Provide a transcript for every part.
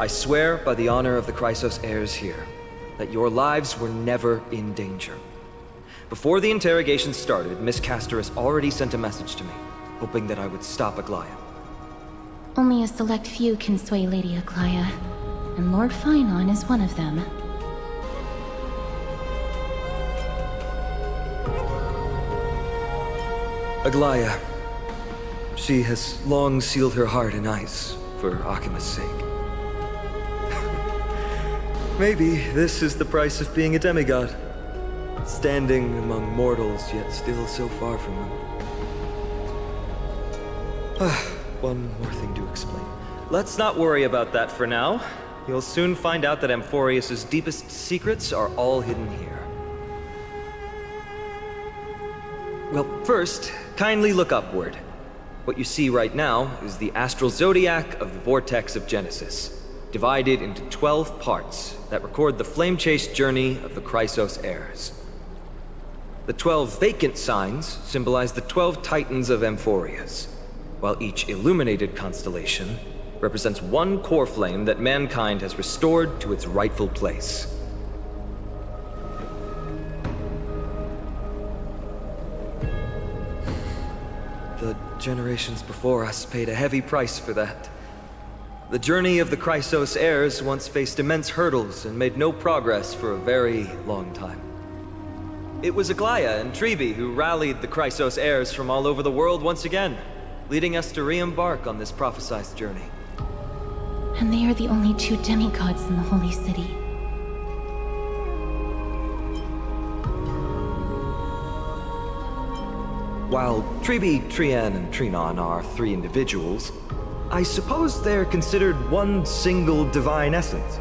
I swear by the honor of the Chrysos heirs here, that your lives were never in danger. Before the interrogation started, Miss Castorus already sent a message to me, hoping that I would stop Aglaya. Only a select few can sway Lady Aglaya, and Lord Phynon is one of them. Aglaya. She has long sealed her heart in ice, for Akima's sake. Maybe this is the price of being a demigod. Standing among mortals, yet still so far from them. One more thing to explain. Let's not worry about that for now. You'll soon find out that Amphoreus' deepest secrets are all hidden here. Well, first, kindly look upward. What you see right now is the astral zodiac of the Vortex of Genesis, divided into 12 parts that record the flame-chased journey of the Chrysos heirs. The 12 vacant signs symbolize the 12 titans of Amphoreus, while each illuminated constellation represents one core flame that mankind has restored to its rightful place. The generations before us paid a heavy price for that. The journey of the Chrysos heirs once faced immense hurdles and made no progress for a very long time. It was Aglaya and Tribi who rallied the Chrysos heirs from all over the world once again, leading us to re-embark on this prophesized journey. And they are the only two demigods in the Holy City. While Tribi, Trian, and Trinon are 3 individuals, I suppose they're considered one single divine essence.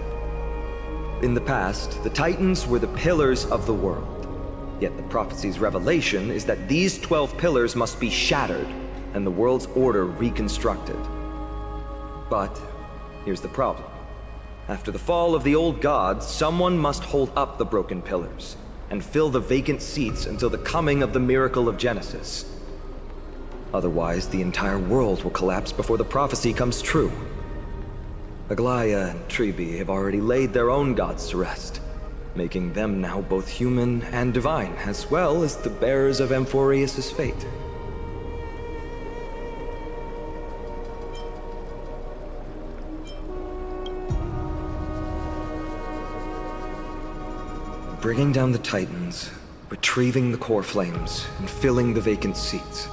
In the past, the Titans were the pillars of the world. Yet the prophecy's revelation is that these 12 pillars must be shattered, and the world's order reconstructed. But here's the problem. After the fall of the old gods, someone must hold up the broken pillars, and fill the vacant seats until the coming of the miracle of Genesis. Otherwise, the entire world will collapse before the prophecy comes true. Aglaya and Tribi have already laid their own gods to rest, making them now both human and divine, as well as the bearers of Amphoreus' fate. Bringing down the Titans, retrieving the core flames, and filling the vacant seats.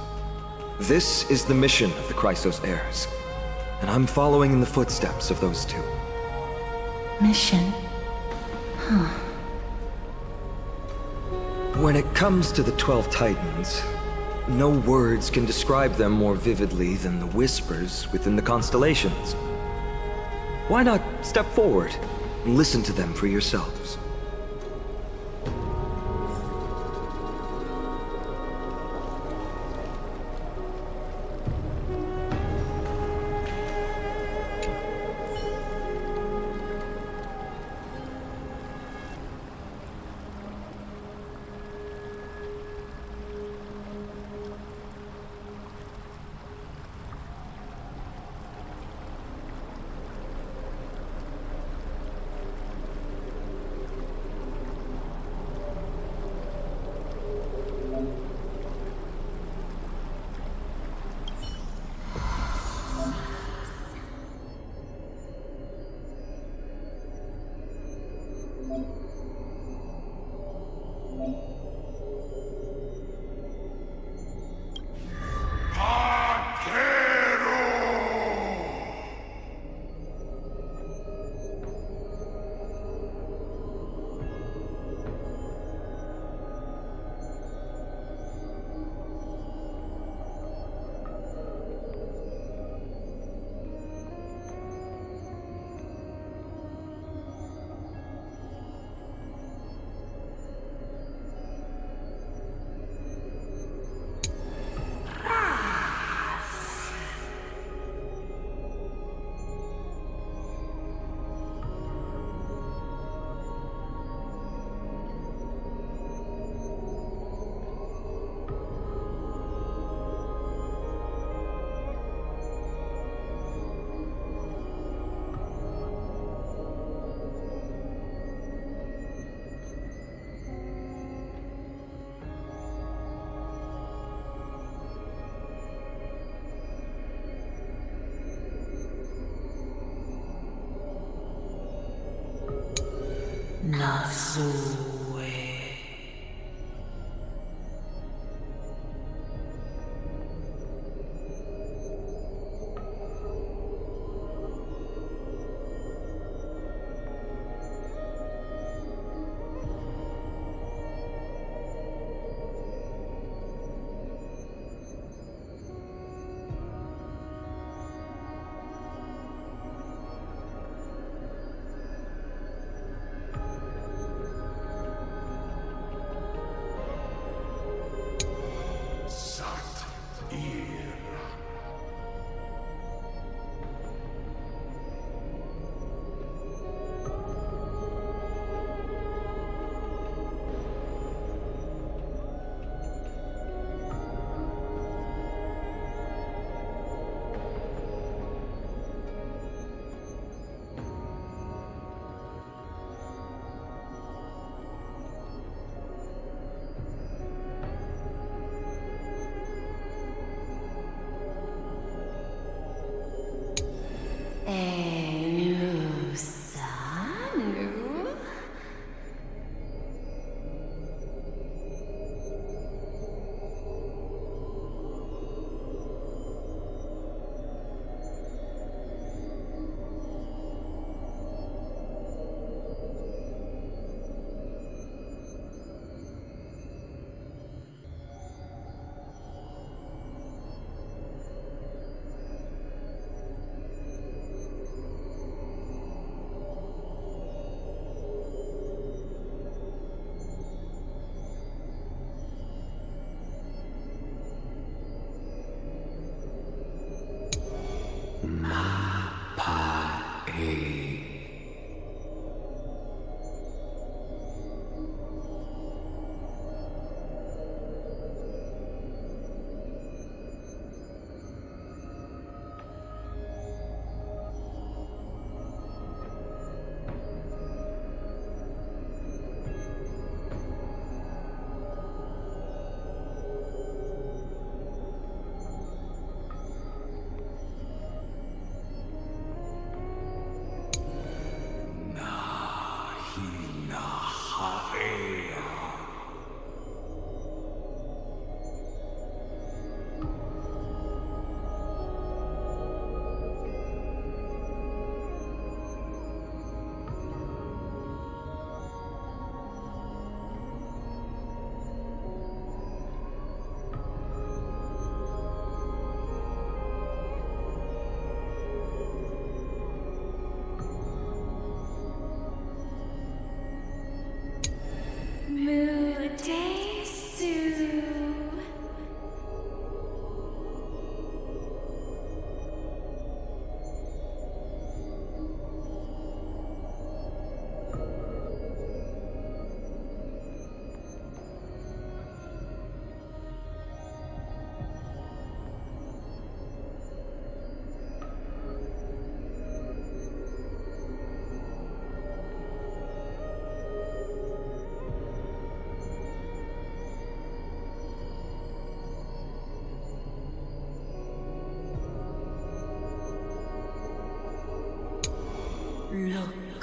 This is the mission of the Chrysos heirs, and I'm following in the footsteps of those two. Mission? Huh. When it comes to the 12 Titans, no words can describe them more vividly than the whispers within the constellations. Why not step forward and listen to them for yourselves?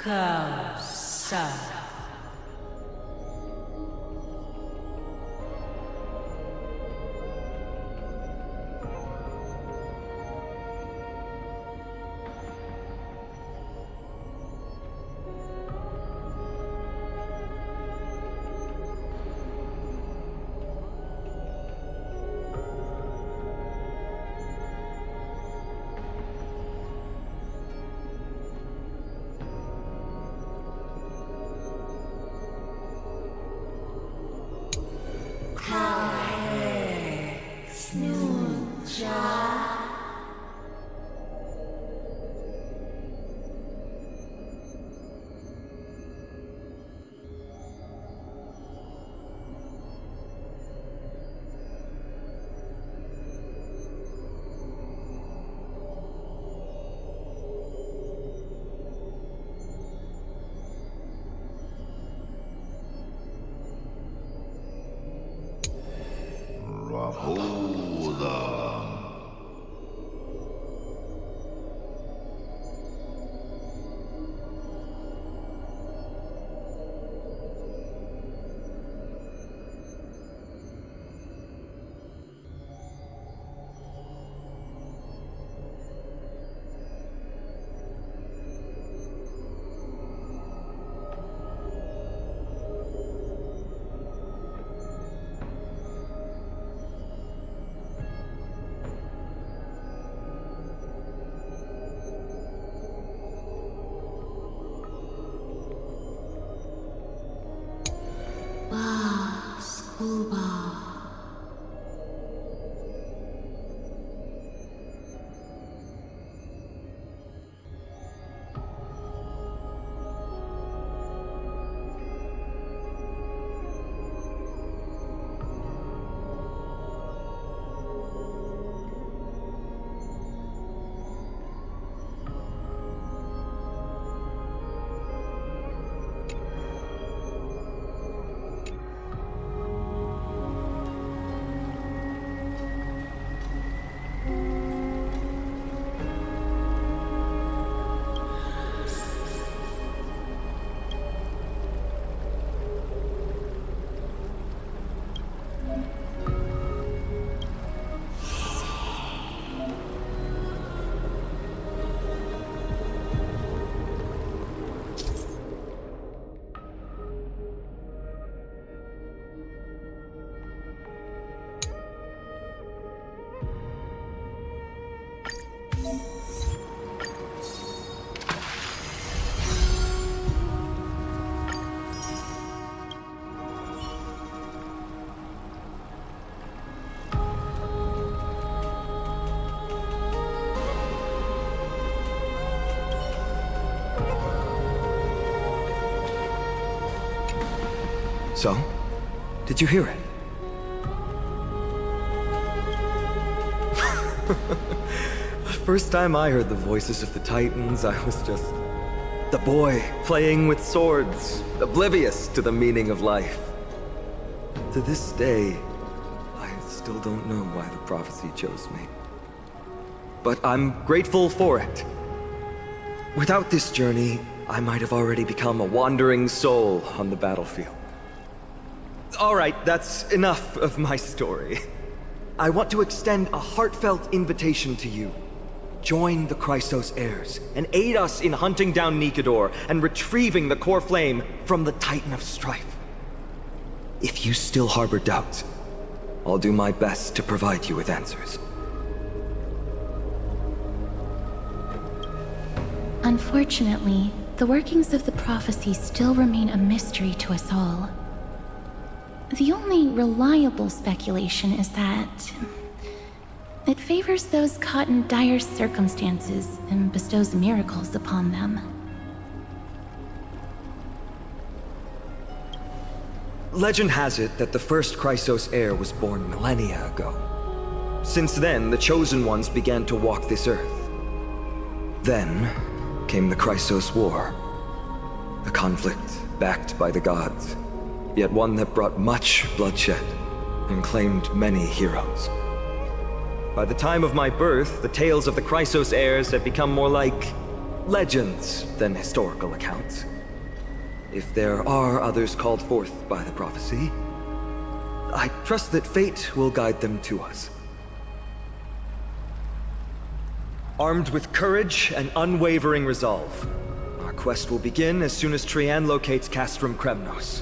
Lokasa. So, did you hear it? The first time I heard the voices of the Titans, I was just the boy playing with swords, oblivious to the meaning of life. To this day, I still don't know why the prophecy chose me. But I'm grateful for it. Without this journey, I might have already become a wandering soul on the battlefield. All right, that's enough of my story. I want to extend a heartfelt invitation to you. Join the Chrysos heirs and aid us in hunting down Nikador and retrieving the core flame from the Titan of Strife. If you still harbor doubts, I'll do my best to provide you with answers. Unfortunately, the workings of the prophecy still remain a mystery to us all. The only reliable speculation is that it favors those caught in dire circumstances and bestows miracles upon them. Legend has it that the first Chrysos heir was born millennia ago. Since then, the Chosen Ones began to walk this earth. Then came the Chrysos War, a conflict backed by the gods, yet one that brought much bloodshed and claimed many heroes. By the time of my birth, the tales of the Chrysos heirs had become more like legends than historical accounts. If there are others called forth by the prophecy, I trust that fate will guide them to us. Armed with courage and unwavering resolve, our quest will begin as soon as Trian locates Castrum Kremnos.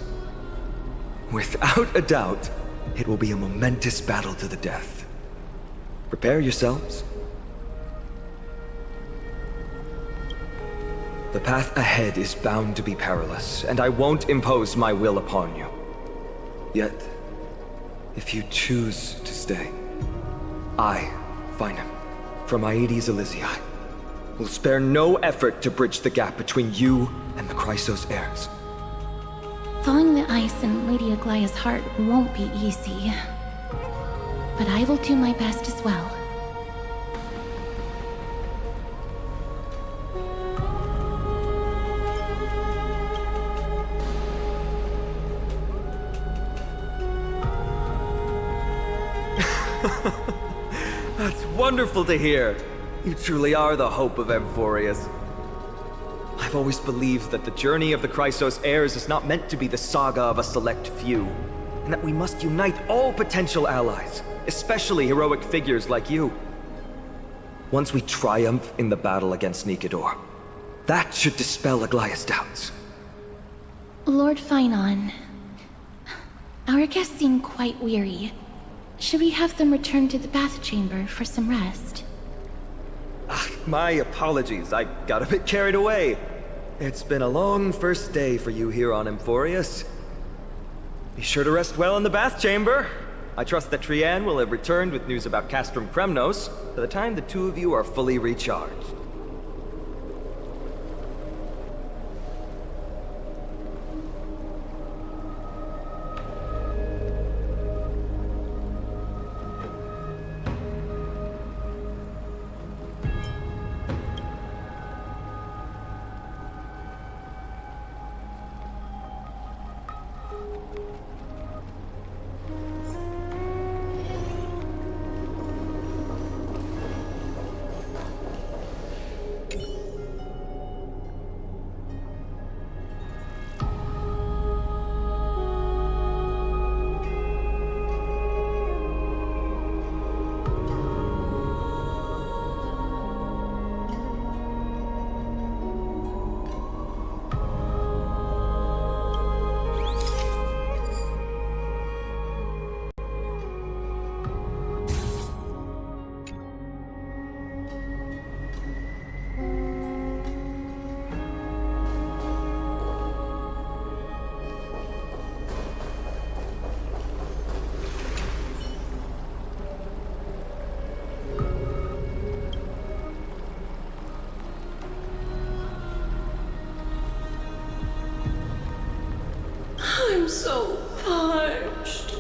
Without a doubt, it will be a momentous battle to the death. Prepare yourselves. The path ahead is bound to be perilous, and I won't impose my will upon you. Yet, if you choose to stay, I, Finam, from Aedes Elysiae, will spare no effort to bridge the gap between you and the Chrysos heirs. Thawing the ice in Lady Aglaya's heart won't be easy, but I will do my best as well. That's wonderful to hear. You truly are the hope of Amphoreus. I've always believed that the journey of the Chrysos heirs is not meant to be the saga of a select few, and that we must unite all potential allies, especially heroic figures like you. Once we triumph in the battle against Nikador, that should dispel Aglaya's doubts. Lord Finon, our guests seem quite weary. Should we have them return to the bath chamber for some rest? My apologies, I got a bit carried away. It's been a long first day for you here on Amphoreus. Be sure to rest well in the bath chamber. I trust that Trian will have returned with news about Castrum Kremnos by the time the two of you are fully recharged. I'm so parched.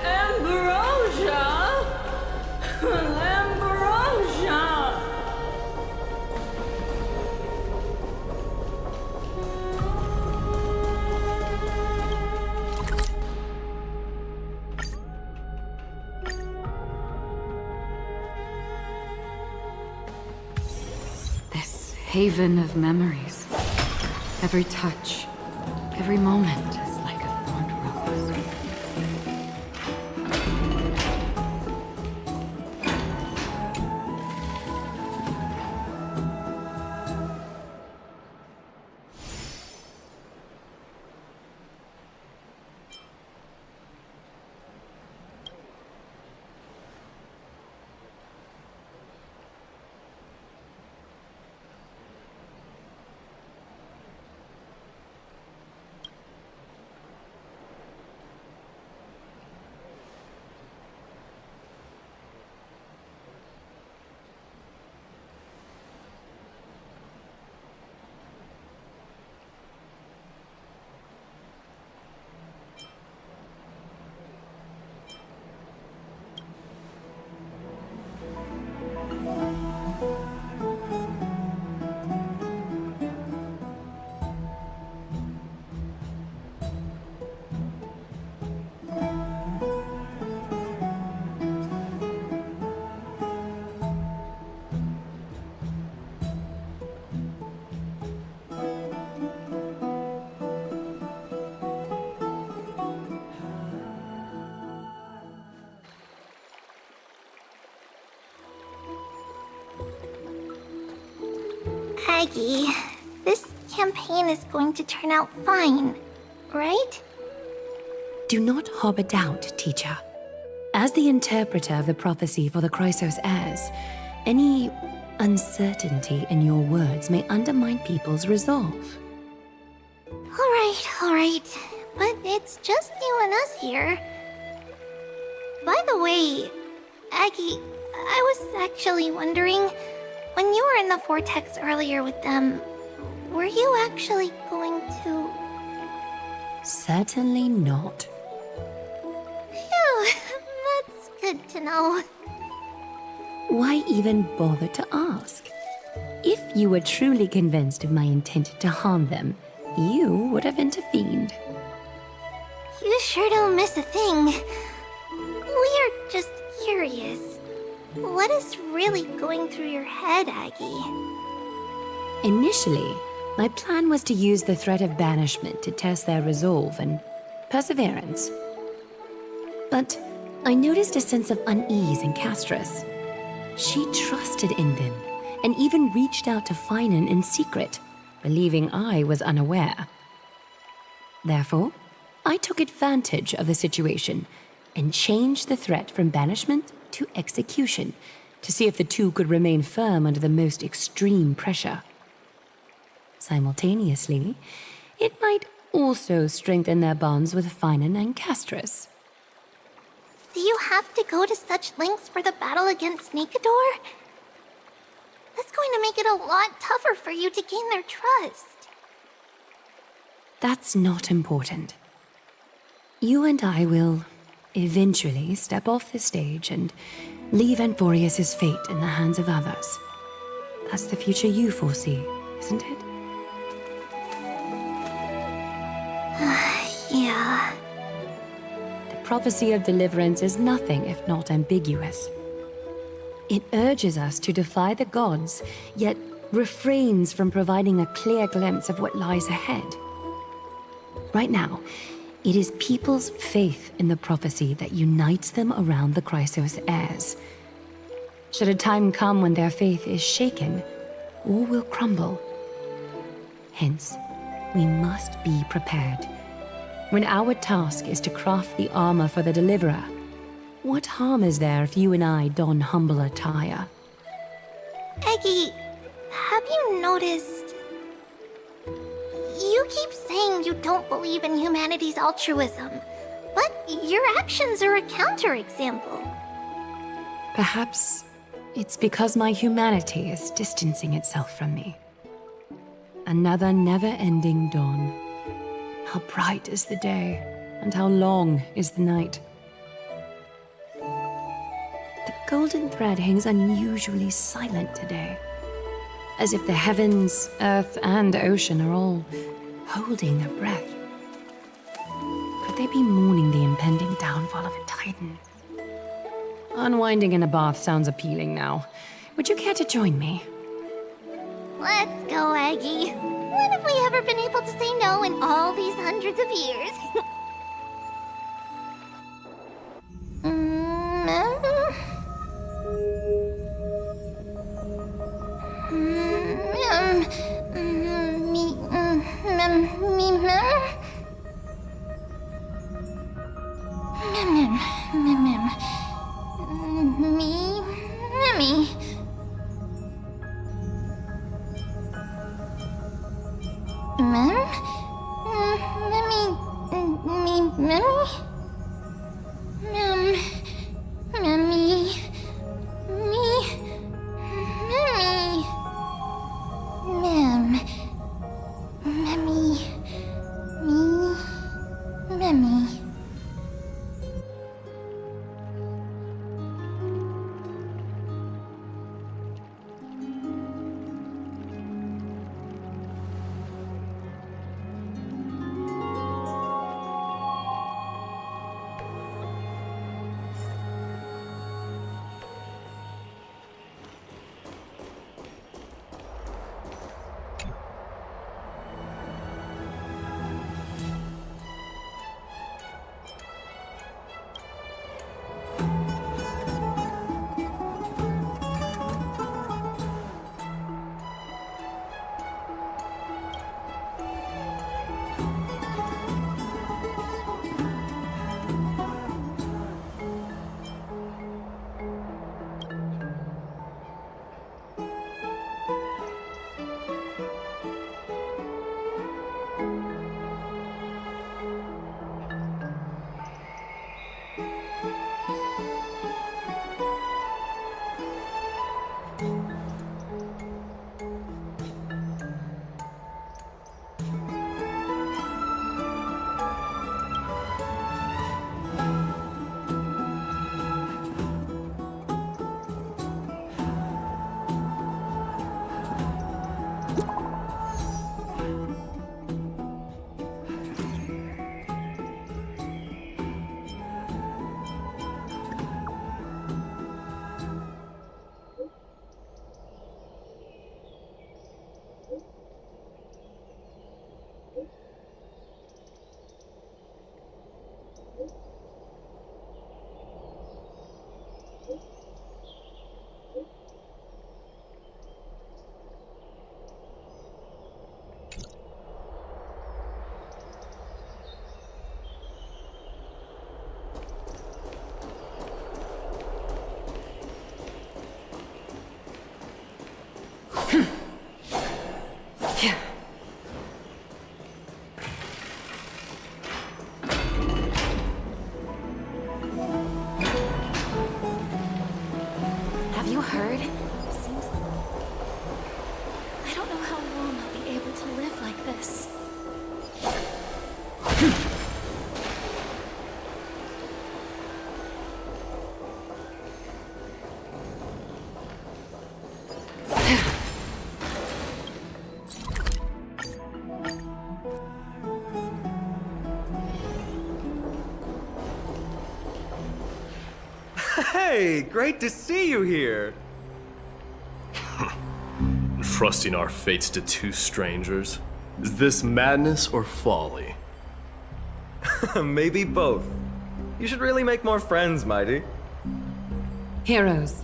Ambrosia! Ambrosia! This haven of memories. Every touch, every moment is like a thorned rose. Aggie, this campaign is going to turn out fine, right? Do not harbor doubt, teacher. As the interpreter of the prophecy for the Chrysos heirs, any uncertainty in your words may undermine people's resolve. Alright, but it's just you and us here. By the way, Aggie, I was actually wondering, when you were in the vortex earlier with them, were you actually going to... Certainly not. Phew, that's good to know. Why even bother to ask? If you were truly convinced of my intent to harm them, you would have intervened. You sure don't miss a thing. We're just curious. What is really going through your head, Aggie? Initially, my plan was to use the threat of banishment to test their resolve and perseverance. But I noticed a sense of unease in Castris. She trusted in them, and even reached out to Finan in secret, believing I was unaware. Therefore, I took advantage of the situation and changed the threat from banishment to execution to see if the two could remain firm under the most extreme pressure. Simultaneously, it might also strengthen their bonds with Finan and Castris. Do you have to go to such lengths for the battle against Snakador? That's going to make it a lot tougher for you to gain their trust. That's not important. You and I will eventually step off the stage and leave Amphoreus' fate in the hands of others. That's the future you foresee, isn't it? Yeah. The prophecy of deliverance is nothing if not ambiguous. It urges us to defy the gods, yet refrains from providing a clear glimpse of what lies ahead. Right now, it is people's faith in the prophecy that unites them around the Chrysos heirs. Should a time come when their faith is shaken, all will crumble. Hence, we must be prepared. When our task is to craft the armor for the Deliverer, what harm is there if you and I don humble attire? Eggy, have you noticed? You keep saying you don't believe in humanity's altruism, but your actions are a counterexample. Perhaps it's because my humanity is distancing itself from me. Another never-ending dawn. How bright is the day, and how long is the night. The golden thread hangs unusually silent today, as if the heavens, earth, and ocean are all holding their breath. Could they be mourning the impending downfall of a titan? Unwinding in a bath sounds appealing now. Would you care to join me? Let's go, Eggy. When have we ever been able to say no in all these hundreds of years? know how long I'll be able to live like this. Hey, great to see you here. Trusting our fates to two strangers? Is this madness or folly? Maybe both. You should really make more friends, Mydei. Heroes,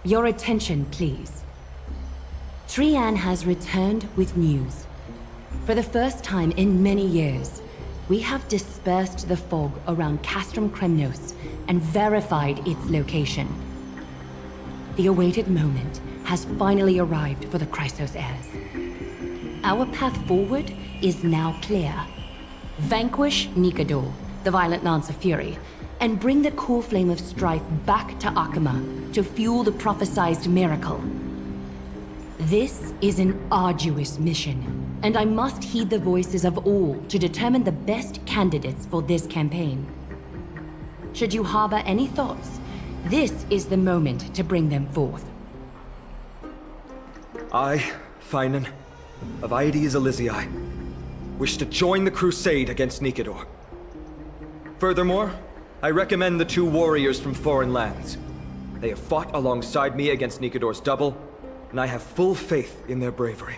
your attention, please. Trian has returned with news. For the first time in many years, we have dispersed the fog around Castrum Kremnos and verified its location. The awaited moment has finally arrived for the Chrysos heirs. Our path forward is now clear. Vanquish Nikador, the violent Lance of Fury, and bring the core flame of strife back to Akama to fuel the prophesized miracle. This is an arduous mission, and I must heed the voices of all to determine the best candidates for this campaign. Should you harbor any thoughts, this is the moment to bring them forth. I, Finan, of Aedes Elysiae, wish to join the crusade against Nikador. Furthermore, I recommend the two warriors from foreign lands. They have fought alongside me against Nikador's double, and I have full faith in their bravery.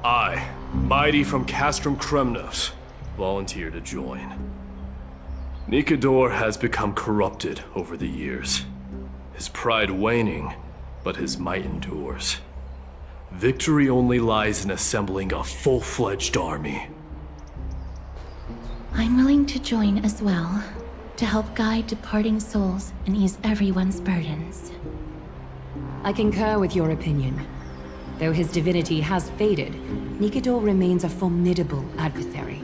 I, Mydei from Castrum Kremnos, volunteer to join. Nikador has become corrupted over the years. His pride waning, but his might endures. Victory only lies in assembling a full-fledged army. I'm willing to join as well, to help guide departing souls and ease everyone's burdens. I concur with your opinion. Though his divinity has faded, Nikador remains a formidable adversary.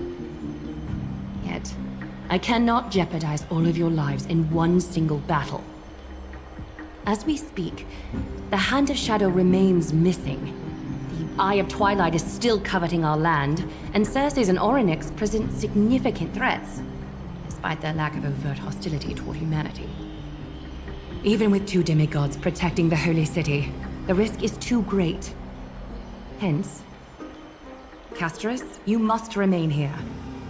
Yet, I cannot jeopardize all of your lives in one single battle. As we speak, the Hand of Shadow remains missing. The Eye of Twilight is still coveting our land, and Circes and Orynyx present significant threats, despite their lack of overt hostility toward humanity. Even with two demigods protecting the Holy City, the risk is too great. Hence, Castris, you must remain here.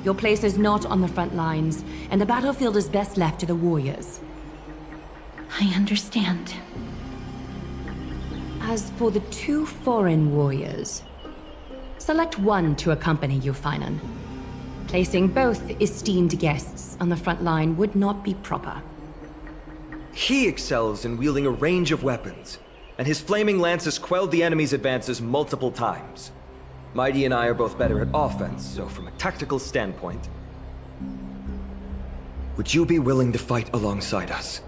Your place is not on the front lines, and the battlefield is best left to the warriors. I understand. As for the two foreign warriors, select one to accompany you, Finan. Placing both esteemed guests on the front line would not be proper. He excels in wielding a range of weapons, and his flaming lance has quelled the enemy's advances multiple times. Mydei and I are both better at offense, so from a tactical standpoint... Would you be willing to fight alongside us?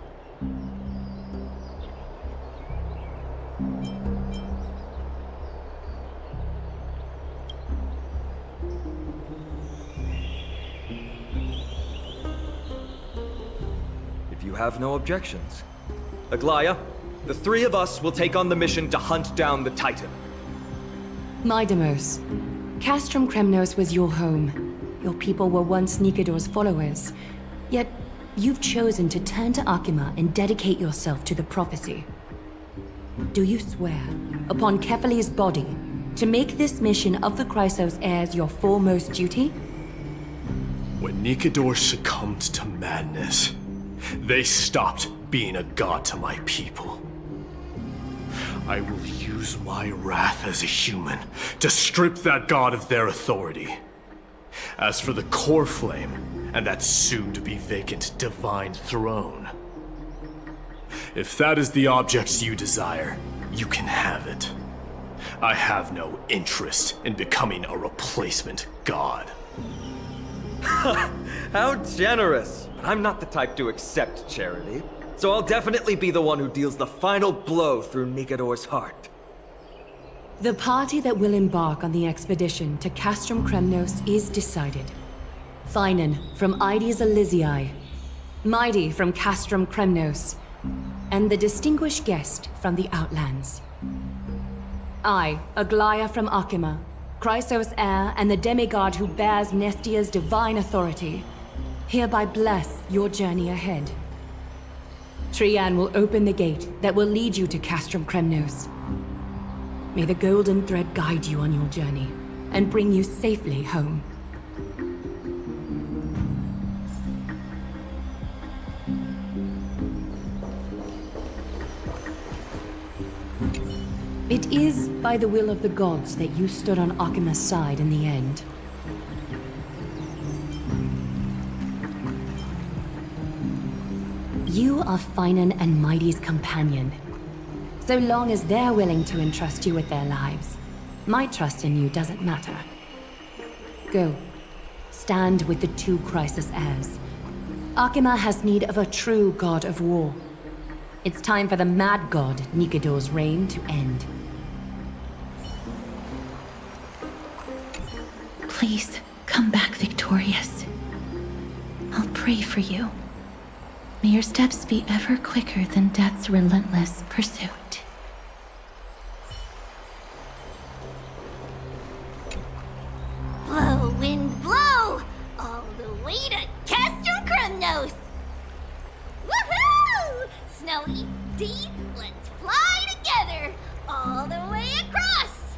If you have no objections. Aglaya, the three of us will take on the mission to hunt down the Titan. Mydemos, Castrum Kremnos was your home. Your people were once Nikador's followers. Yet, you've chosen to turn to Akima and dedicate yourself to the prophecy. Do you swear, upon Kefali's body, to make this mission of the Chrysos heirs your foremost duty? When Nikador succumbed to madness, they stopped being a god to my people. I will use my wrath as a human to strip that god of their authority. As for the core flame, and that soon-to-be vacant divine throne, if that is the object you desire, you can have it. I have no interest in becoming a replacement god. How generous! But I'm not the type to accept charity, so I'll definitely be the one who deals the final blow through Nikador's heart. The party that will embark on the expedition to Castrum Kremnos is decided. Finan from Ides Elysiae, Mydei from Castrum Kremnos, and the distinguished guest from the Outlands. I, Aglaia from Akima, Chrysos heir and the demigod who bears Nestia's divine authority, hereby bless your journey ahead. Trian will open the gate that will lead you to Castrum Kremnos. May the golden thread guide you on your journey and bring you safely home. It is by the will of the gods that you stood on Akima's side in the end. You are Finan and Mydei's companion. So long as they're willing to entrust you with their lives, my trust in you doesn't matter. Go. Stand with the two Chrysos heirs. Akima has need of a true god of war. It's time for the mad god Nikidor's reign to end. Please, come back victorious. I'll pray for you. May your steps be ever quicker than death's relentless pursuit. Blow, wind, blow! All the way to Castrum Kremnos! Woohoo! Snowy D, let's fly together! All the way across!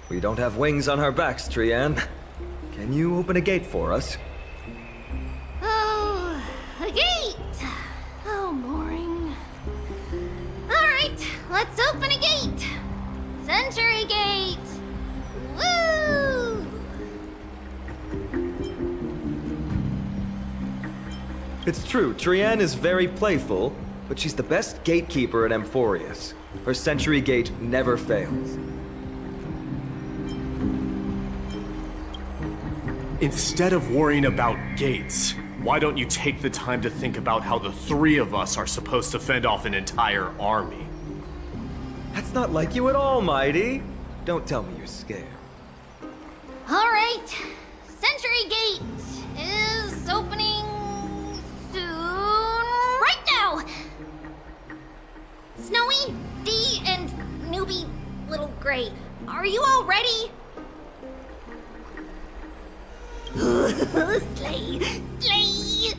We don't have wings on our backs, Trian. Can you open a gate for us? Oh, a gate! Oh, boring. Alright, let's open a gate! Century Gate! Woo! It's true, Trian is very playful, but she's the best gatekeeper at Amphoreus. Her Century Gate never fails. Instead of worrying about gates, why don't you take the time to think about how the three of us are supposed to fend off an entire army? That's not like you at all, Mydei. Don't tell me you're scared. Alright, Century Gate is opening soon. Right now! Snowy, D, and newbie Little Gray, are you all ready? Slay! Slay!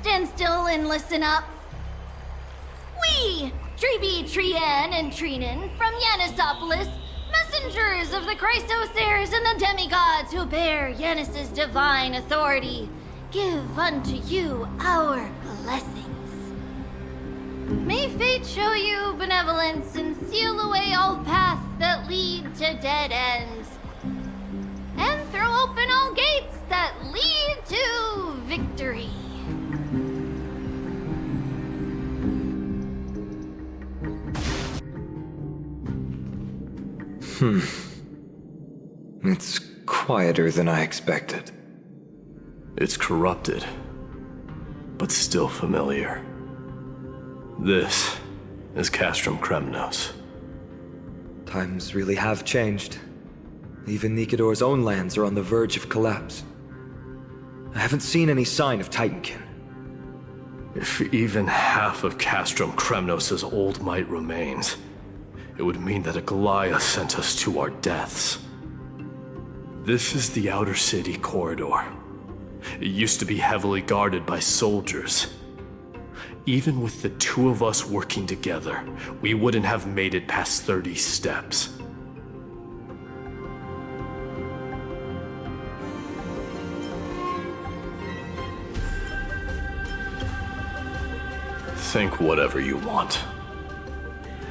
Stand still and listen up. We, Tribi, Trian, and Trinan from Yanisopolis, messengers of the Chrysos heirs and the demigods who bear Yanis's divine authority, give unto you our blessings. May fate show you benevolence and seal away all paths that lead to dead ends, and throw open all gates that lead to victory. It's quieter than I expected. It's corrupted, but still familiar. This is Castrum Kremnos. Times really have changed. Even Nikidor's own lands are on the verge of collapse. I haven't seen any sign of Titankin. If even half of Castrum Kremnos' old might remains, it would mean that Aglaia sent us to our deaths. This is the outer city corridor. It used to be heavily guarded by soldiers. Even with the two of us working together, we wouldn't have made it past 30 steps. Think whatever you want.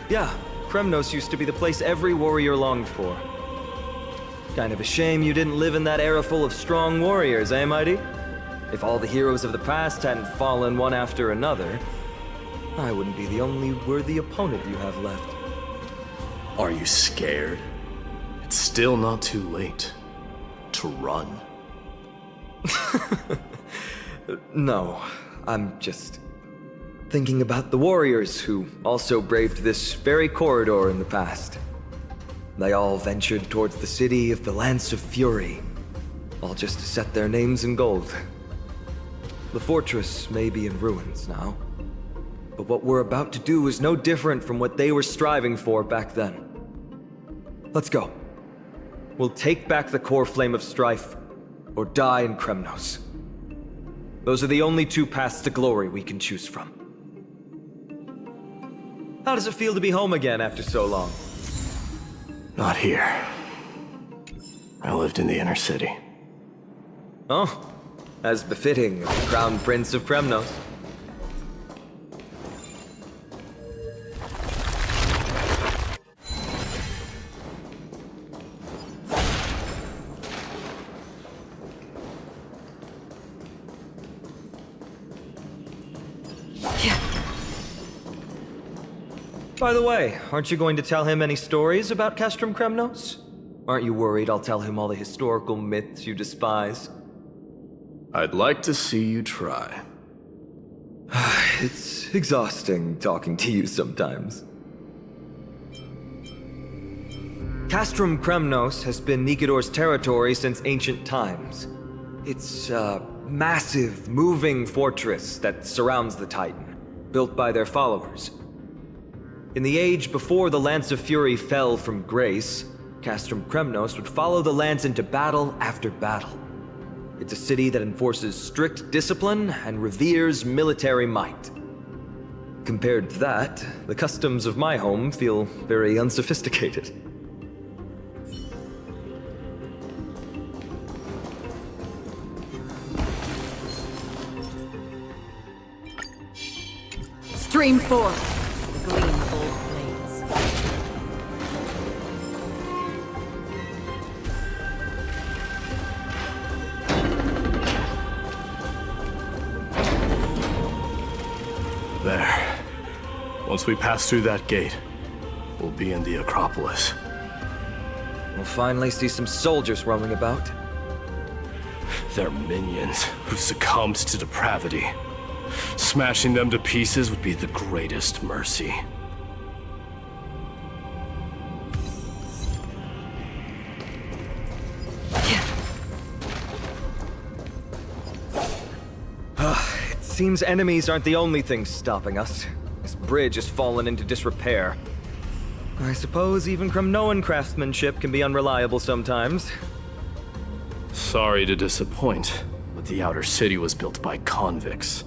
Yeah, Kremnos used to be the place every warrior longed for. Kind of a shame you didn't live in that era full of strong warriors, eh, Mydei? If all the heroes of the past hadn't fallen one after another, I wouldn't be the only worthy opponent you have left. Are you scared? It's still not too late to run. No, I'm just thinking about the warriors who also braved this very corridor in the past. They all ventured towards the city of the Lance of Fury, all just to set their names in gold. The fortress may be in ruins now, but what we're about to do is no different from what they were striving for back then. Let's go. We'll take back the core flame of strife, or die in Kremnos. Those are the only two paths to glory we can choose from. How does it feel to be home again after so long? Not here. I lived in the inner city. Oh, as befitting of the Crown Prince of Kremnos. By the way, aren't you going to tell him any stories about Castrum Kremnos? Aren't you worried I'll tell him all the historical myths you despise? I'd like to see you try. It's exhausting talking to you sometimes. Castrum Kremnos has been Nikidor's territory since ancient times. It's a massive, moving fortress that surrounds the Titan, built by their followers. In the age before the Lance of Fury fell from grace, Castrum Kremnos would follow the Lance into battle after battle. It's a city that enforces strict discipline and reveres military might. Compared to that, the customs of my home feel very unsophisticated. Stream forth. The gleam of old blades. There. Once we pass through that gate, we'll be in the Acropolis. We'll finally see some soldiers roaming about. They're minions who succumbed to depravity. Smashing them to pieces would be the greatest mercy. It seems enemies aren't the only things stopping us. This bridge has fallen into disrepair. I suppose even Kremnoan craftsmanship can be unreliable sometimes. Sorry to disappoint, but the outer city was built by convicts.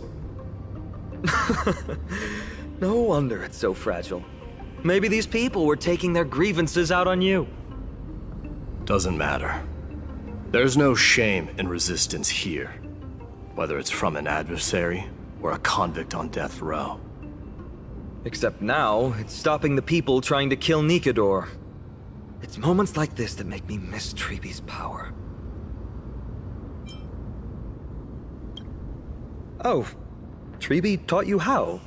No wonder it's so fragile. Maybe these people were taking their grievances out on you. Doesn't matter. There's no shame in resistance here, whether it's from an adversary or a convict on death row. Except now, it's stopping the people trying to kill Nikidor. It's moments like this that make me miss Treebe's power. Oh, Treebe taught you how?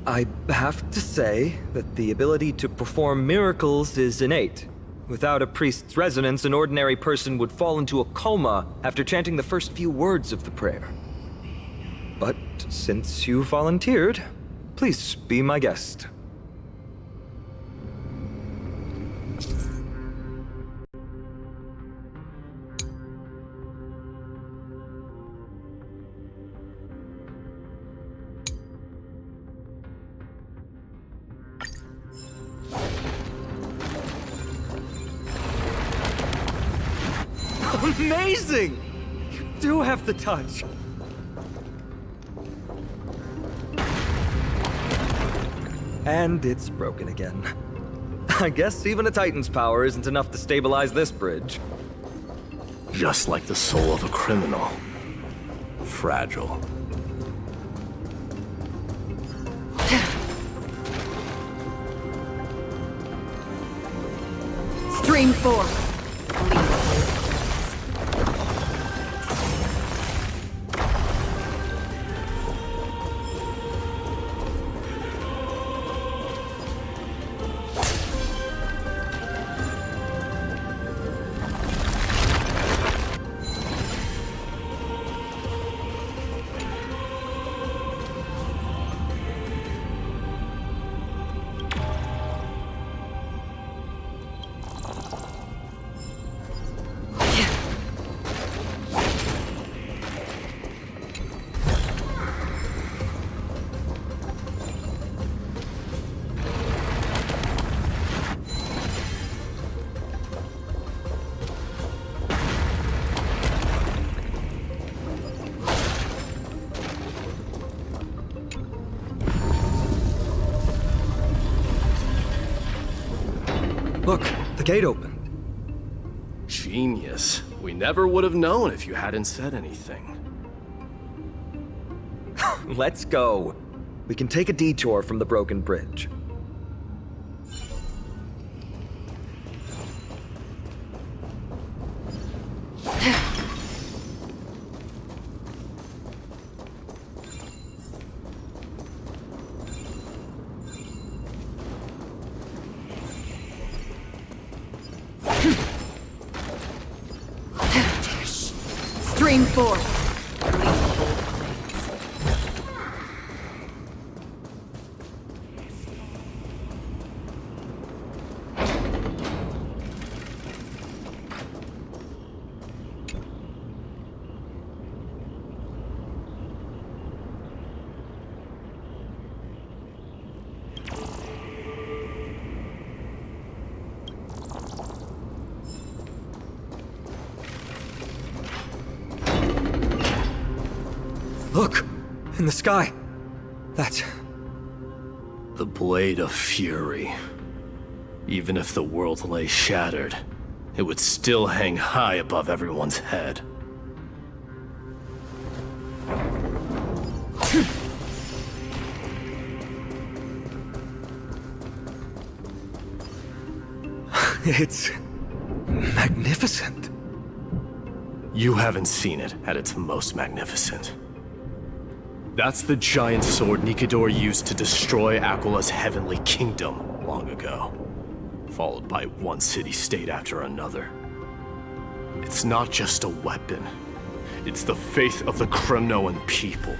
I have to say that the ability to perform miracles is innate. Without a priest's resonance, an ordinary person would fall into a coma after chanting the first few words of the prayer. But since you volunteered, please be my guest. Amazing! You do have the touch. And it's broken again. I guess even a Titan's power isn't enough to stabilize this bridge. Just like the soul of a criminal. Fragile. Stream forth. Look, the gate opened. Genius. We never would have known if you hadn't said anything. Let's go. We can take a detour from the broken bridge. Stream forth. Look! In the sky! That's... The Blade of Fury. Even if the world lay shattered, it would still hang high above everyone's head. It's... magnificent. You haven't seen it at its most magnificent. That's the giant sword Nikador used to destroy Aquala's heavenly kingdom long ago, followed by one city-state after another. It's not just a weapon. It's the faith of the Kremnoan people.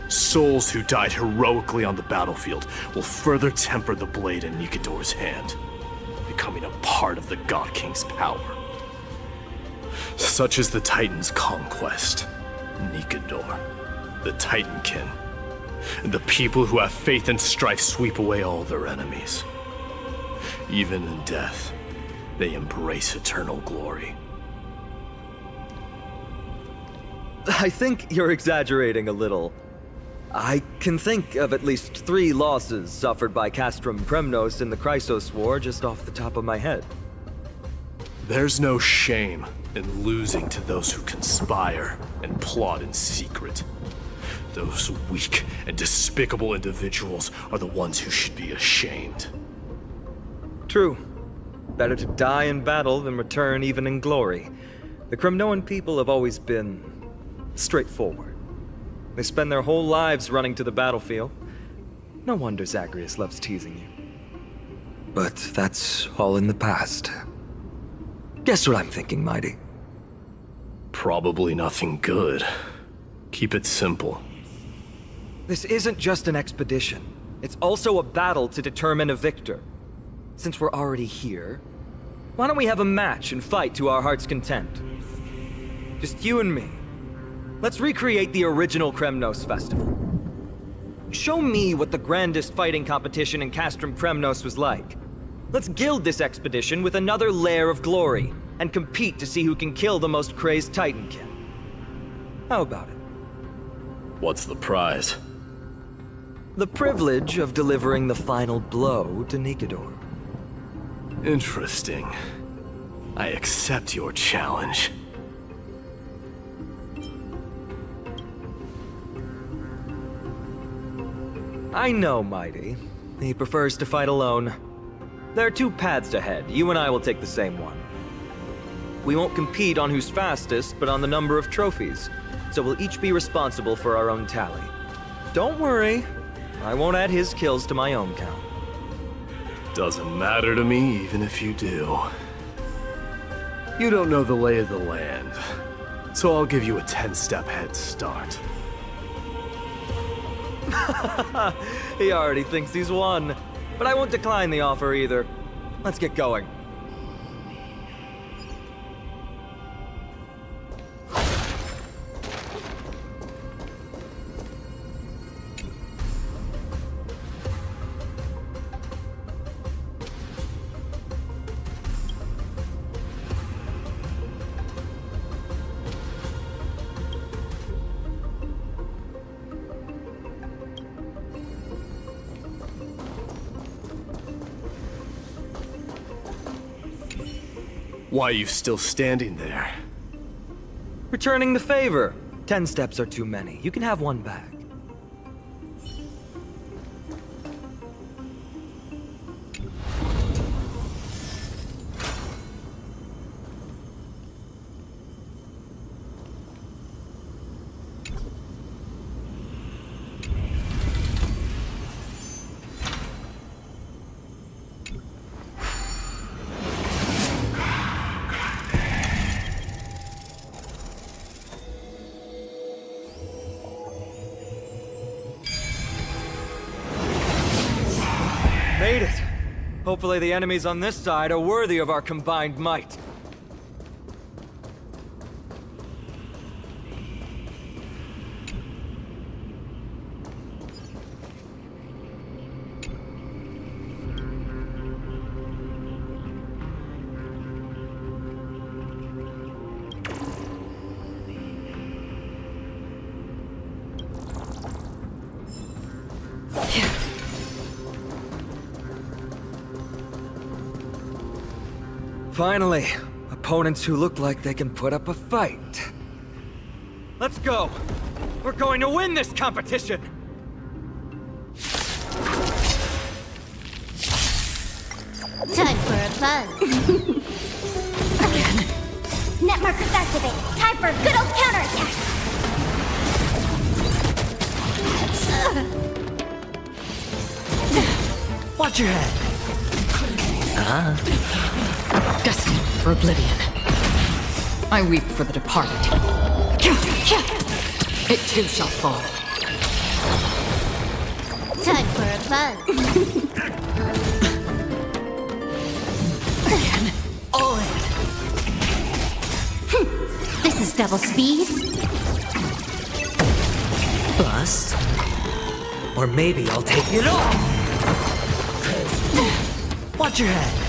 Souls who died heroically on the battlefield will further temper the blade in Nikador's hand, becoming a part of the God King's power. Such is the Titan's conquest. Nikador, the Titankin, and the people who have faith and strife sweep away all their enemies. Even in death, they embrace eternal glory. I think you're exaggerating a little. I can think of at least 3 losses suffered by Castrum Premnos in the Chrysos War just off the top of my head. There's no shame in losing to those who conspire and plot in secret. Those weak and despicable individuals are the ones who should be ashamed. True. Better to die in battle than return even in glory. The Kremnoan people have always been straightforward. They spend their whole lives running to the battlefield. No wonder Zagreus loves teasing you. But that's all in the past. Guess what I'm thinking, Mydei? Probably nothing good. Keep it simple. This isn't just an expedition. It's also a battle to determine a victor. Since we're already here, why don't we have a match and fight to our heart's content? Just you and me. Let's recreate the original Kremnos festival. Show me what the grandest fighting competition in Castrum Premnos was like. Let's gild this expedition with another layer of glory, and compete to see who can kill the most crazed Titankin. How about it? What's the prize? The privilege of delivering the final blow to Nikador. Interesting. I accept your challenge. I know Mydei. He prefers to fight alone. There are 2 paths ahead. You and I will take the same one. We won't compete on who's fastest, but on the number of trophies. So we'll each be responsible for our own tally. Don't worry. I won't add his kills to my own count. Doesn't matter to me, even if you do. You don't know the lay of the land, so I'll give you a 10-step head start. He already thinks he's won. But I won't decline the offer either. Let's get going. Why are you still standing there? Returning the favor. 10 steps are too many. You can have one back. Made it! Hopefully the enemies on this side are worthy of our combined might. Finally, opponents who look like they can put up a fight. Let's go! We're going to win this competition! Time for a fun. Net markers activated. Time for a good old counterattack. Watch your head! Destined for oblivion. I weep for the departed. It too shall fall. Time for a fun. All in. This is double speed. Bust? Or maybe I'll take it all! Watch your head!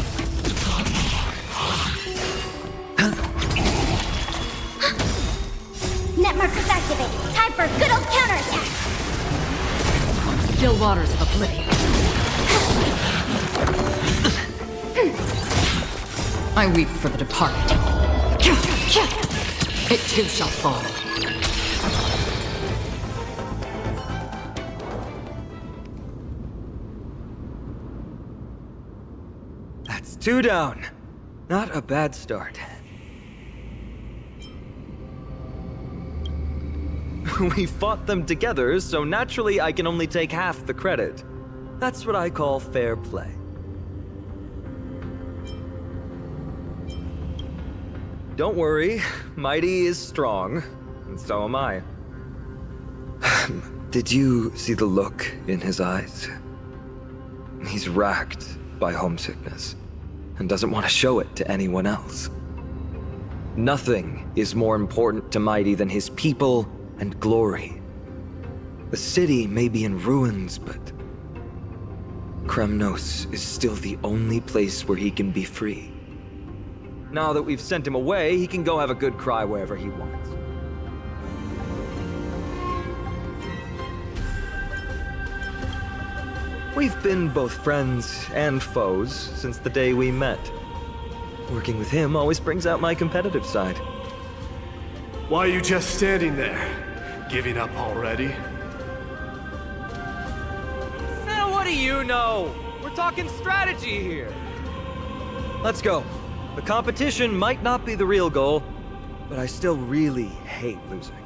Net markers activated. Time for a good old counterattack. Still waters of oblivion. I weep for the departed. It too shall fall. That's 2 down. Not a bad start. We fought them together, so naturally I can only take half the credit. That's what I call fair play. Don't worry, Mydei is strong, and so am I. Did you see the look in his eyes? He's racked by homesickness, and doesn't want to show it to anyone else. Nothing is more important to Mydei than his people and glory. The city may be in ruins, but Kremnos is still the only place where he can be free. Now that we've sent him away, he can go have a good cry wherever he wants. We've been both friends and foes since the day we met. Working with him always brings out my competitive side. Why are you just standing there? Giving up already? Now what do you know? We're talking strategy here. Let's go. The competition might not be the real goal, but I still really hate losing.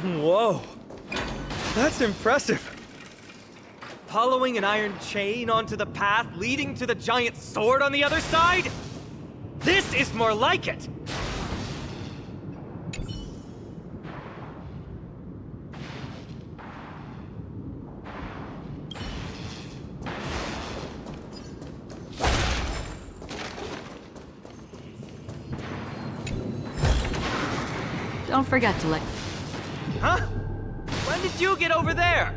Whoa, that's impressive. Following an iron chain onto the path leading to the giant sword on the other side? This is more like it! Don't forget to let... Huh? When did you get over there?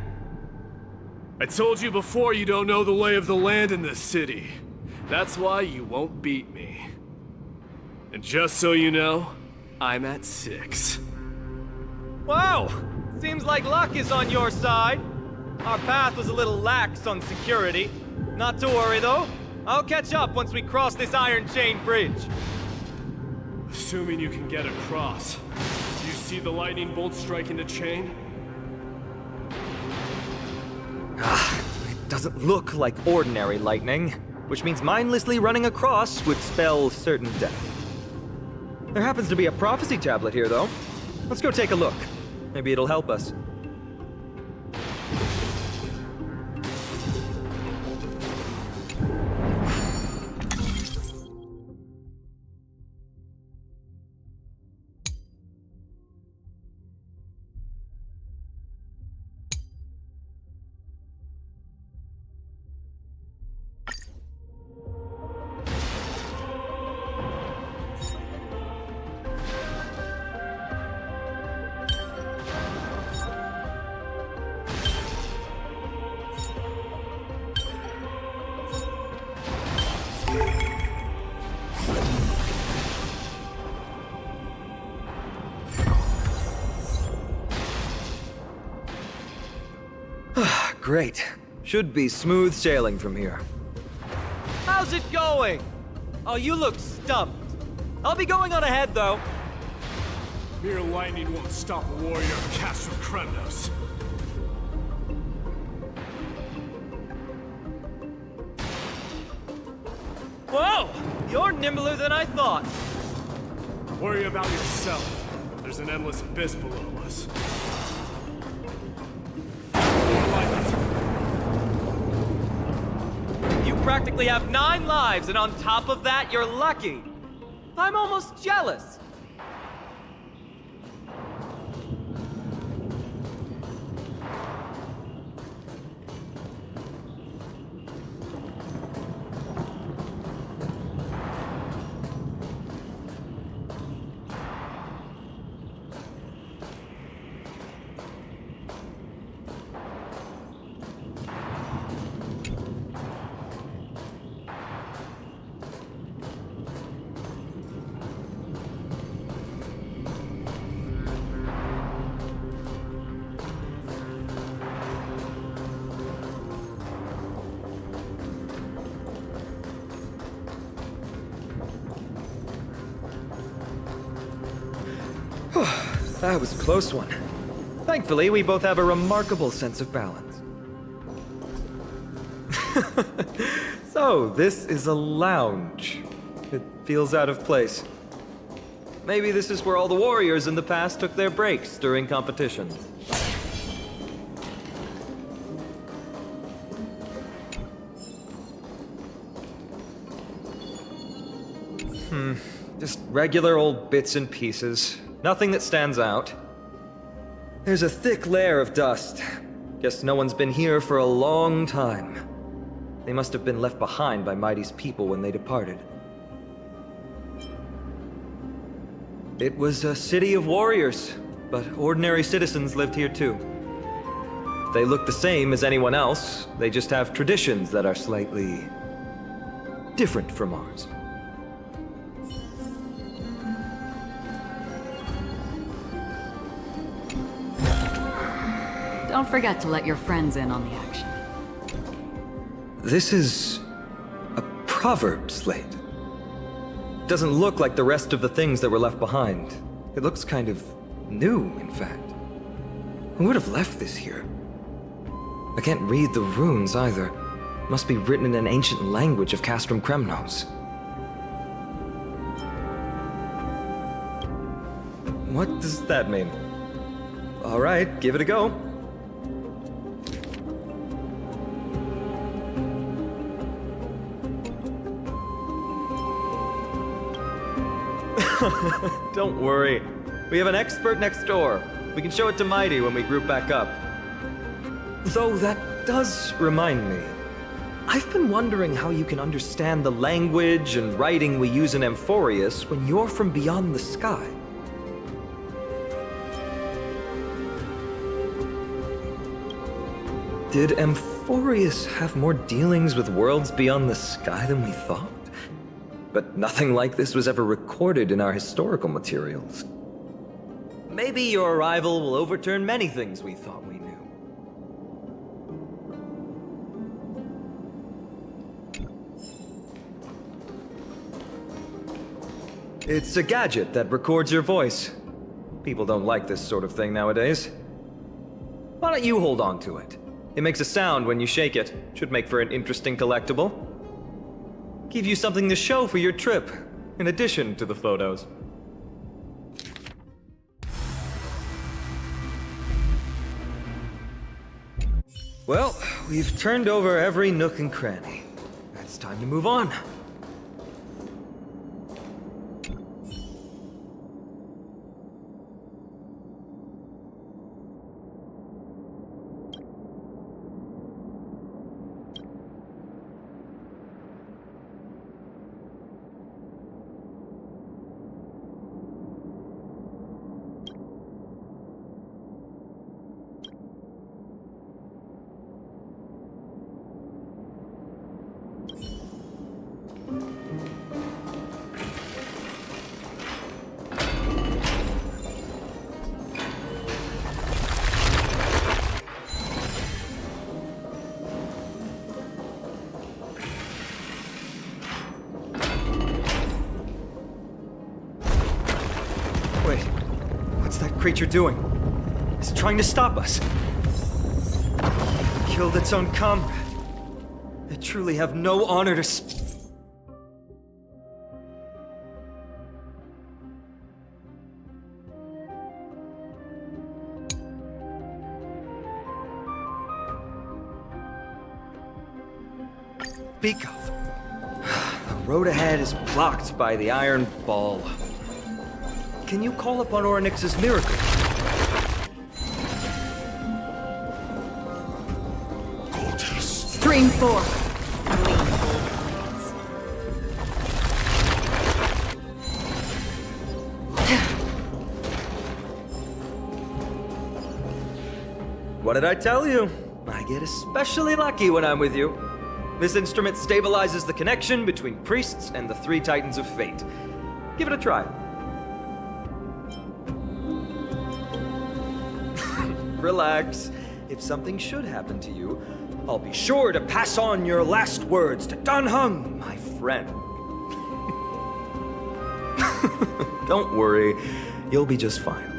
I told you before you don't know the lay of the land in this city. That's why you won't beat me. And just so you know, I'm at 6. Wow! Seems like luck is on your side. Our path was a little lax on security. Not to worry, though. I'll catch up once we cross this iron chain bridge. Assuming you can get across. Do you see the lightning bolt striking the chain? It doesn't look like ordinary lightning, which means mindlessly running across would spell certain death. There happens to be a prophecy tablet here, though. Let's go take a look. Maybe it'll help us. Great. Should be smooth sailing from here. How's it going? Oh, you look stumped. I'll be going on ahead, though. Mere lightning won't stop a warrior cast from Kremnos. Whoa! You're nimbler than I thought. Worry about yourself. There's an endless abyss below us. You practically have 9 lives, and on top of that, you're lucky. I'm almost jealous. That was a close one. Thankfully, we both have a remarkable sense of balance. So, this is a lounge. It feels out of place. Maybe this is where all the warriors in the past took their breaks during competitions. Just regular old bits and pieces. Nothing that stands out. There's a thick layer of dust. Guess no one's been here for a long time. They must have been left behind by Mydei's people when they departed. It was a city of warriors, but ordinary citizens lived here too. They look the same as anyone else, they just have traditions that are slightly different from ours. Don't forget to let your friends in on the action. This is a proverb slate. Doesn't look like the rest of the things that were left behind. It looks kind of new, in fact. Who would have left this here? I can't read the runes either. Must be written in an ancient language of Castrum Kremnos. What does that mean? All right, give it a go. Don't worry. We have an expert next door. We can show it to Mydei when we group back up. Though that does remind me. I've been wondering how you can understand the language and writing we use in Amphoreus when you're from beyond the sky. Did Amphoreus have more dealings with worlds beyond the sky than we thought? But nothing like this was ever recorded in our historical materials. Maybe your arrival will overturn many things we thought we knew. It's a gadget that records your voice. People don't like this sort of thing nowadays. Why don't you hold on to it? It makes a sound when you shake it. Should make for an interesting collectible. Give you something to show for your trip, in addition to the photos. Well, we've turned over every nook and cranny. It's time to move on. What's that creature doing? It's trying to stop us. It killed its own comrade. They truly have no honor to speak of. The road ahead is blocked by the iron ball. Can you call upon Orynyx's miracle? Stream 4. What did I tell you? I get especially lucky when I'm with you. This instrument stabilizes the connection between priests and the three titans of fate. Give it a try. Relax. If something should happen to you, I'll be sure to pass on your last words to Dan Heng, my friend. Don't worry, you'll be just fine.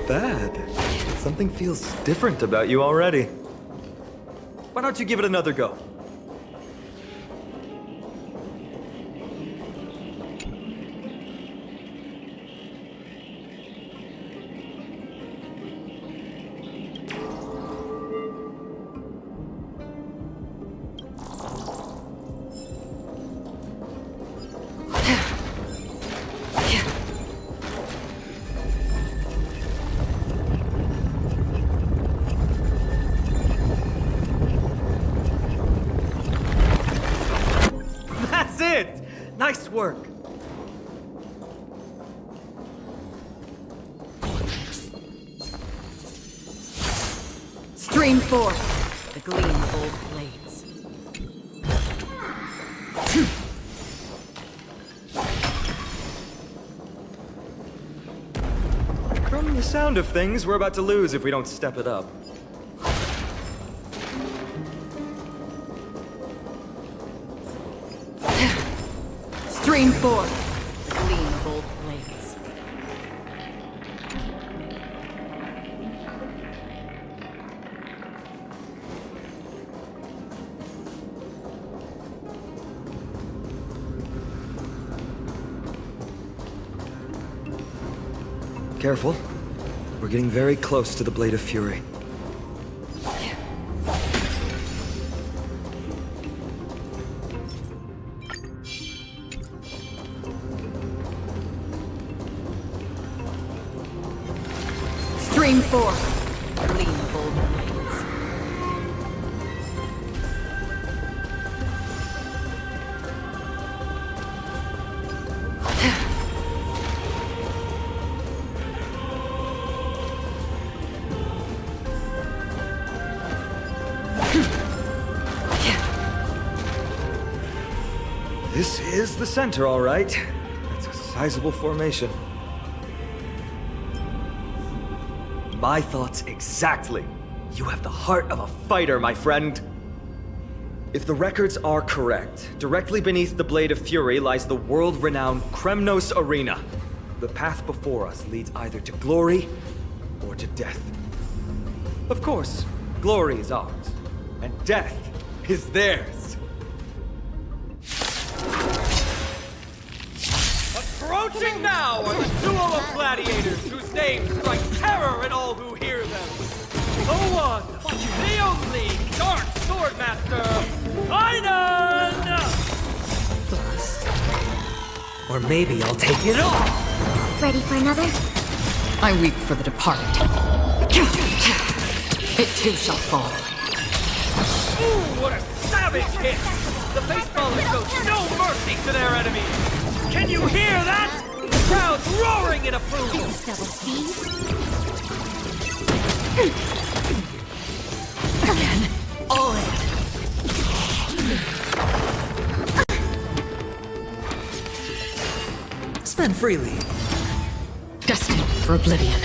Bad. Something feels different about you already. Why don't you give it another go? Nice work. Stream 4. The gleam of old blades. From the sound of things, we're about to lose if we don't step it up. Stream 4. The gleam of old blades. Careful. We're getting very close to the Blade of Fury. Flame forth. Gleam of old blades. This is the center, all right. That's a sizable formation. My thoughts exactly. You have the heart of a fighter, my friend. If the records are correct, directly beneath the Blade of Fury lies the world-renowned Kremnos Arena. The path before us leads either to glory or to death. Of course, glory is ours, and death is theirs. Approaching now are the duo of gladiators whose names strike terror in all who hear them. The one, the only Dark Swordmaster, Paean! Bust. Or maybe I'll take it all! Ready for another? I weep for the departed. It too shall fall. Ooh, what a savage hit! The baseballers show no mercy to their enemies! Can you hear that? The crowd's roaring in approval! Double speed. Again. All in. Spend freely. Destined for oblivion.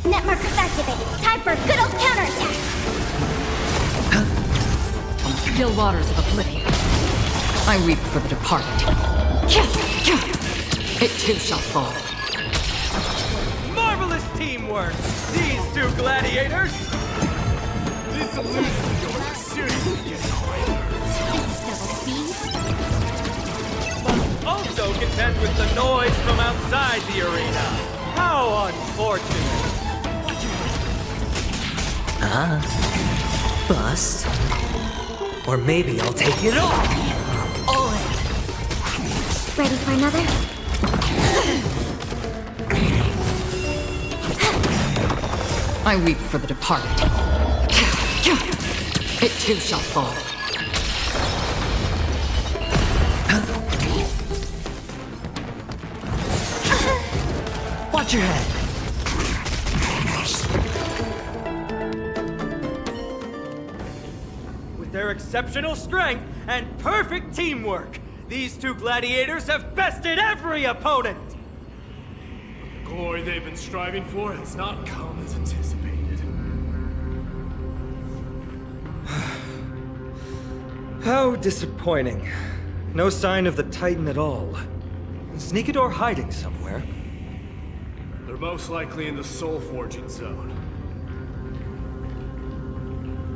Net markers activated. Time for a good old counterattack. On the still waters of oblivion, I weep for the departed. It too shall fall. Marvelous teamwork! These two gladiators! This illusion of yours is seriously getting This is double speed. Must also contend with the noise from outside the arena. How unfortunate! Bust. Or maybe I'll take it all! All in. Ready for another? I weep for the departed. It too shall fall. Watch your head. With their exceptional strength and perfect teamwork, these two gladiators have bested every opponent! The glory they've been striving for has not come as anticipated. How disappointing. No sign of the Titan at all. Is Nikador hiding somewhere? They're most likely in the soul forging zone.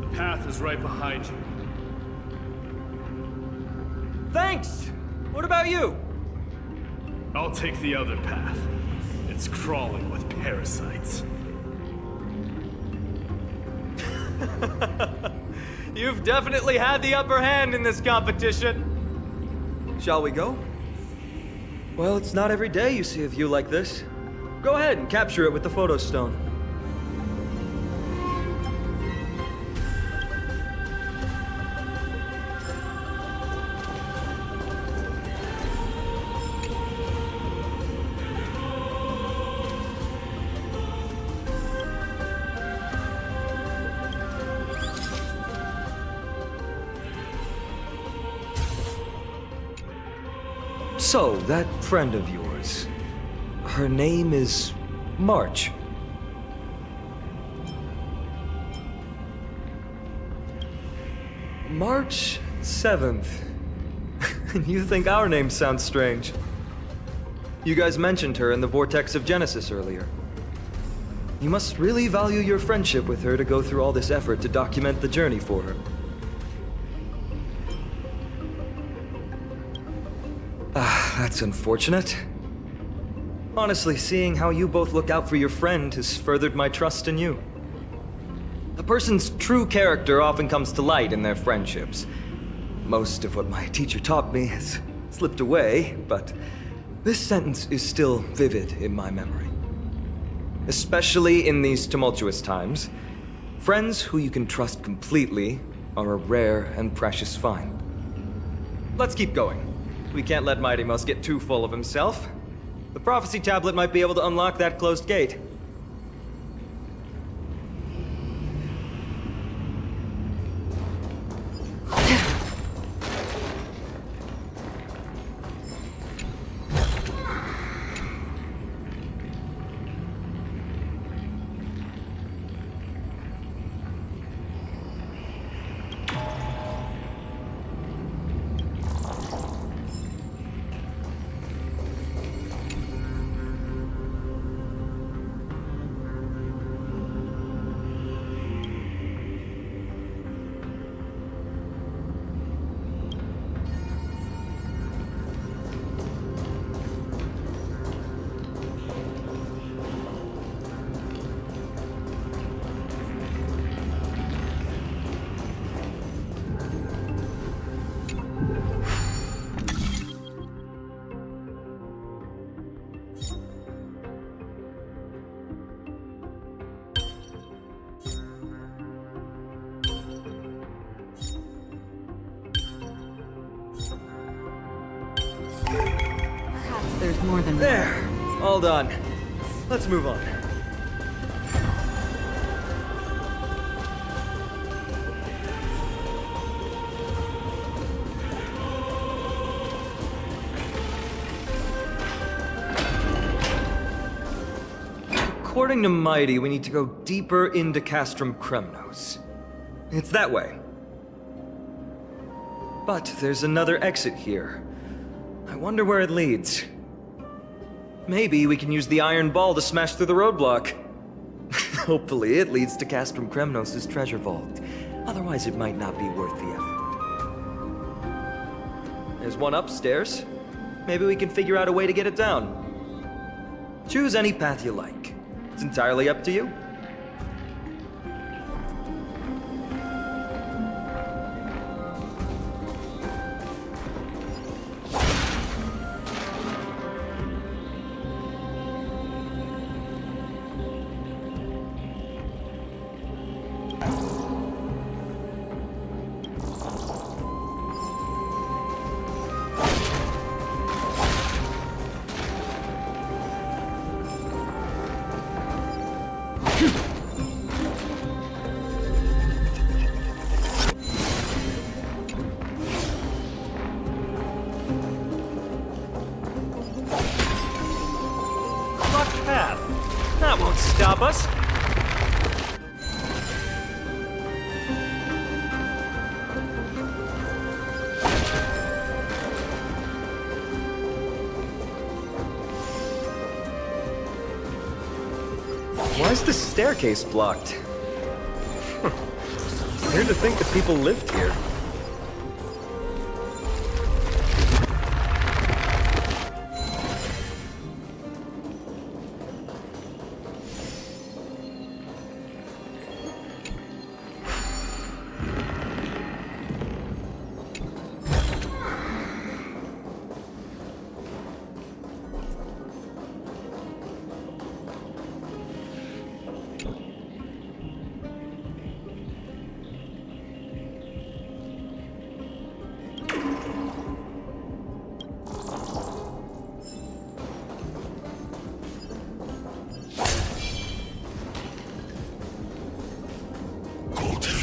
The path is right behind you. Thanks! What about you? I'll take the other path. It's crawling with parasites. You've definitely had the upper hand in this competition. Shall we go? Well, it's not every day you see a view like this. Go ahead and capture it with the photo stone. So, that friend of yours, her name is March. March 7th. You think our name sounds strange? You guys mentioned her in the Vortex of Genesis earlier. You must really value your friendship with her to go through all this effort to document the journey for her. That's unfortunate. Honestly, seeing how you both look out for your friend has furthered my trust in you. A person's true character often comes to light in their friendships. Most of what my teacher taught me has slipped away, but this sentence is still vivid in my memory. Especially in these tumultuous times, friends who you can trust completely are a rare and precious find. Let's keep going. We can't let Mighty Mouse get too full of himself. The prophecy tablet might be able to unlock that closed gate. There's more than There! All done. Let's move on. According to Mighty, we need to go deeper into Castrum Kremnos. It's that way. But there's another exit here. I wonder where it leads. Maybe we can use the iron ball to smash through the roadblock. Hopefully it leads to Castrum Kremnos' treasure vault. Otherwise it might not be worth the effort. There's one upstairs. Maybe we can figure out a way to get it down. Choose any path you like. It's entirely up to you. That won't stop us. Why is the staircase blocked? Weird to think that people lived here.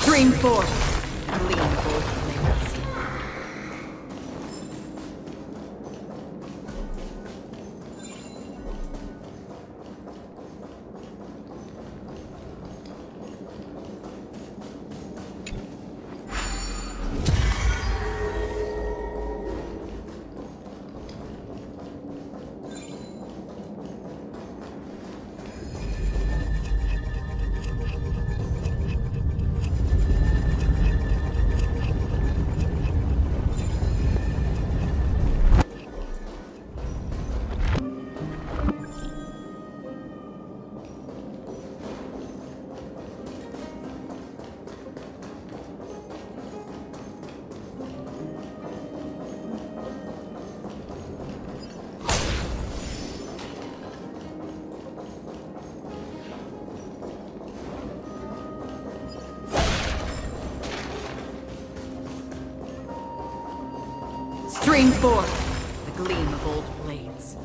Green force. Lean both limbs. Stream forth the gleam of old blades.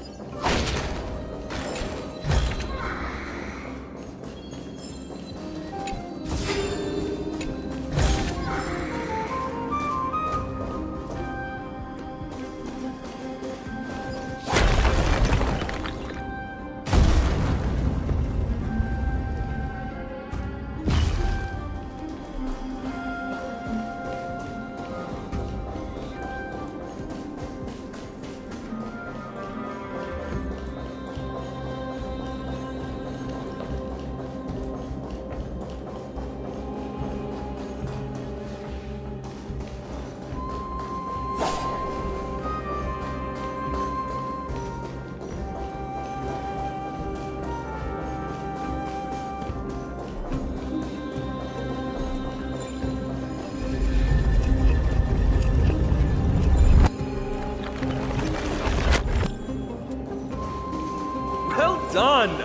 Well done!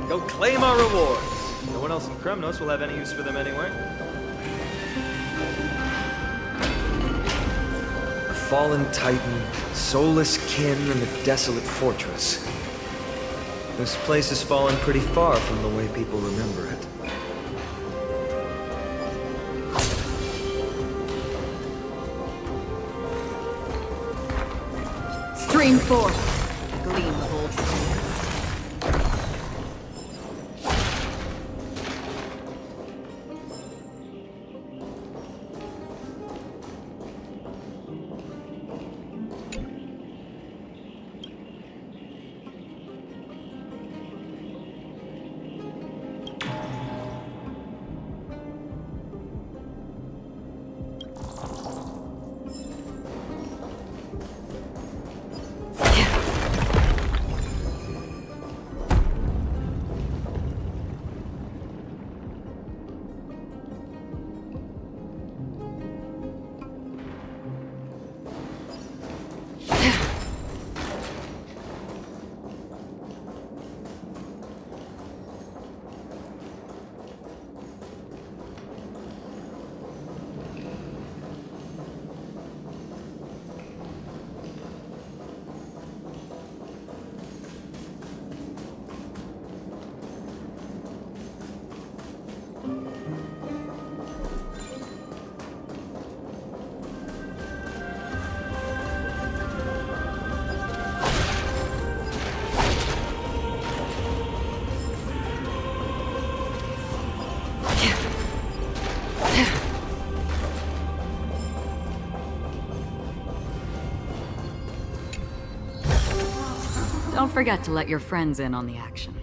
Go claim our rewards. No one else in Kremnos will have any use for them anyway. A fallen titan, soulless kin, and a desolate fortress. This place has fallen pretty far from the way people remember it. Stream forth the gleam of old blades. Don't forget to let your friends in on the action.